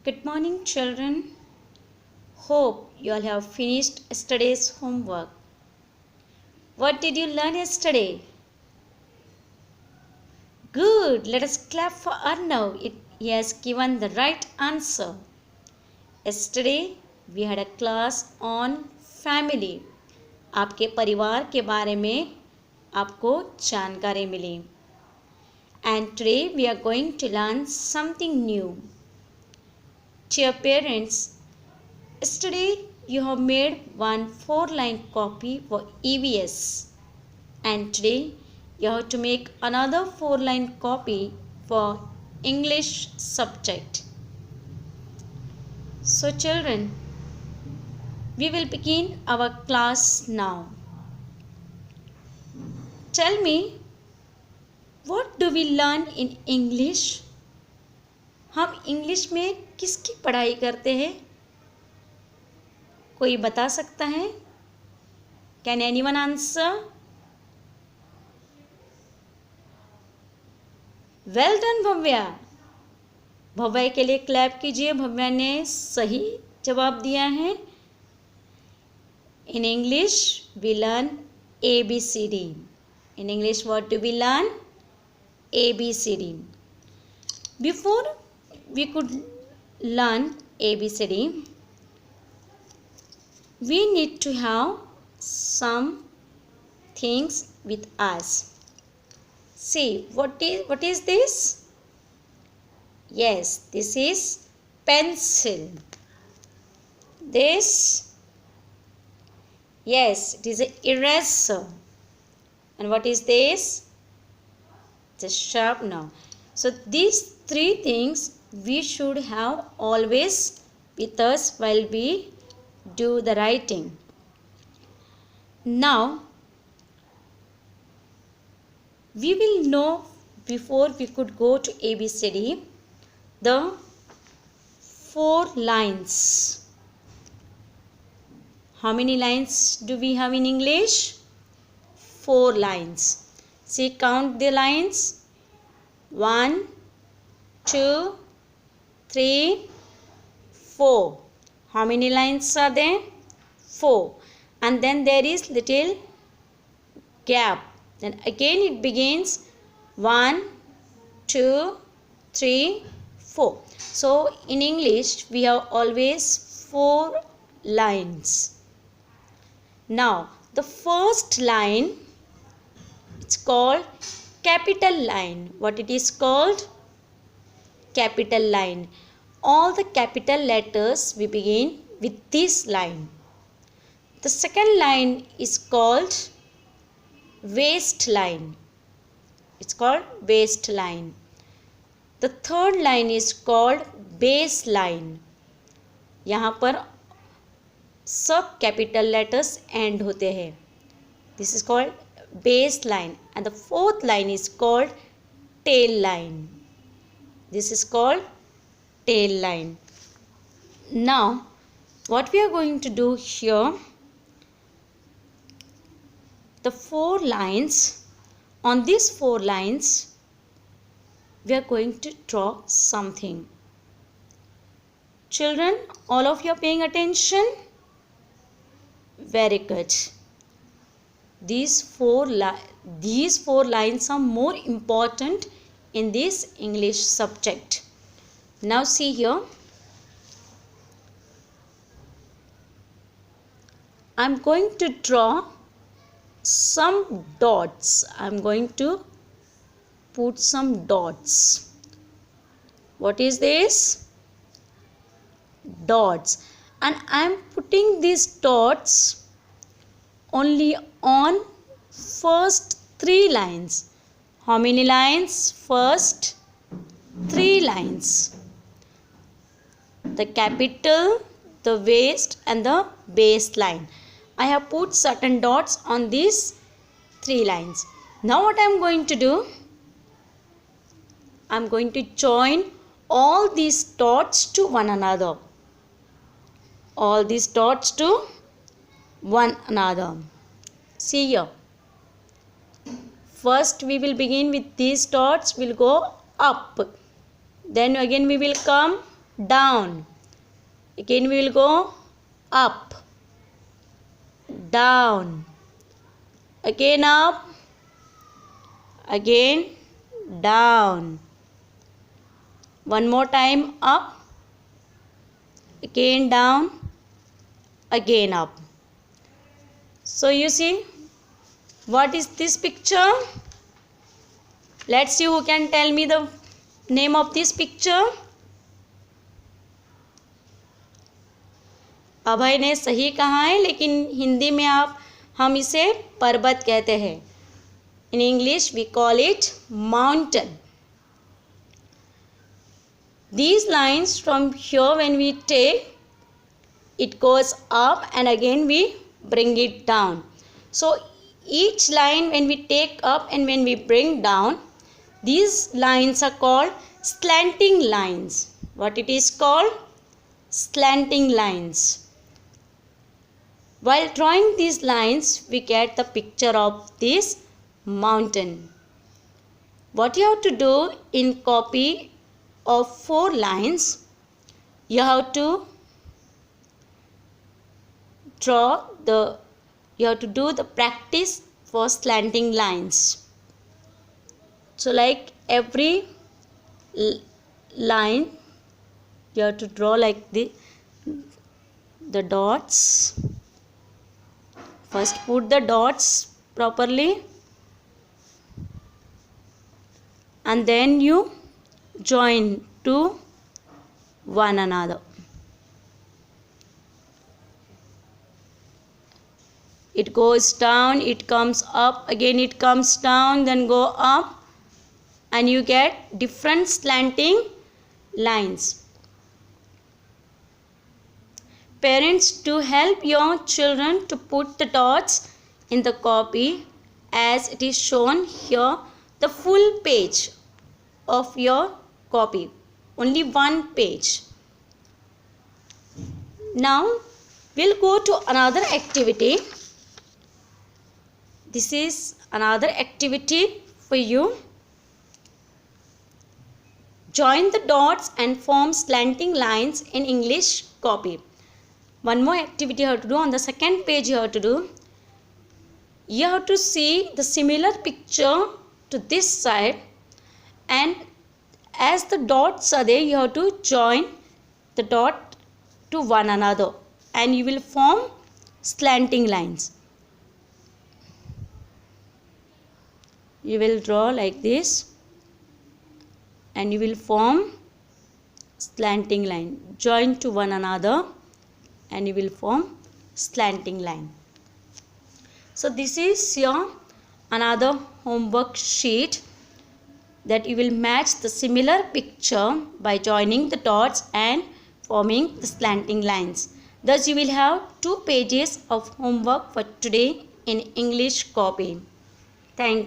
Good morning, children. Hope you all have finished yesterday's homework. What did you learn yesterday? Good. Let us clap for Arnav. He has given the right answer. Yesterday we had a class on family. आपके परिवार के बारे में आपको जानकारी मिली. And today we are going to learn something new. Dear parents, yesterday you have made one 4-line copy for EVS, and today you have to make another 4-line copy for English subject. So children, we will begin our class now. Tell me, what do we learn in English? हम English में किसकी पढ़ाई करते हैं? कोई बता सकता है? Can anyone answer? Well done Bhavya. Bhavya के लिए क्लैप कीजिए. भव्या ने सही जवाब दिया है. In English we learn ABCD. In English what do we learn? ABCD. Before we could learn ABCD, we need to have some things with us. See, what is this? Yes, this is pencil. This, yes, it is an eraser. And what is this? It's a sharpener. So these three things we should have always with us while we do the writing. Now we will know, before we could go to ABCD, the 4 lines. How many lines do we have in English? 4 lines. See, count the lines. 1, 2, 3, 4. How many lines are there? 4. And then there is little gap. Then again it begins 1, 2, 3, 4. So in English we have always 4 lines. Now the first line, it's called capital line. What it is called? Capital line. All the capital letters we begin with this line. The second line is called waistline. It's called waistline. The third line is called baseline. यहाँ पर सब capital letters end होते हैं. This is called baseline. And the fourth line is called tail line. This is called tail line. Now what we are going to do here, the 4 lines, on these 4 lines we are going to draw something. Children, all of you are paying attention? Very good. These 4 lines are more important in this English subject. Now see here, I am going to draw some dots. I am going to put some dots. What is this? Dots. And I am putting these dots only on first 3 lines. How many lines? First 3 lines. The capital, the waist and the baseline. I have put certain dots on these 3 lines. Now what I am going to do? I am going to join all these dots to one another. All these dots to one another. See here. First we will begin with these dots, will go up. Then again we will come down. Again we will go up, down, again up, again down. One more time, up, again down, again up. So you see, what is this picture? Let's see who can tell me the name of this picture. अभय ने सही कहा है, लेकिन हिंदी में हम इसे पर्वत कहते हैं. In English we call it mountain. These lines from here, when we take, it goes up and again we bring it down. So each line when we take up and when we bring down, these lines are called slanting lines. What it is called? Slanting lines. While drawing these lines, we get the picture of this mountain. What you have to do in copy of 4 lines, you have to do the practice for slanting lines. So like every line, you have to draw like the dots. First put the dots properly and then you join to one another. It goes down, it comes up, again it comes down, then go up, and you get different slanting lines. Parents, do help your children to put the dots in the copy as it is shown here, the full page of your copy, only one page. Now we'll go to another activity. This is another activity for you. Join the dots and form slanting lines in English copy. One more activity you have to do. On the second page you have to do. You have to see the similar picture to this side, and as the dots are there, you have to join the dot to one another and you will form slanting lines. You will draw like this and you will form slanting line. Join to one another and you will form slanting line. So this is your another homework sheet that you will match the similar picture by joining the dots and forming the slanting lines. Thus you will have 2 pages of homework for today in English copy. Thank you.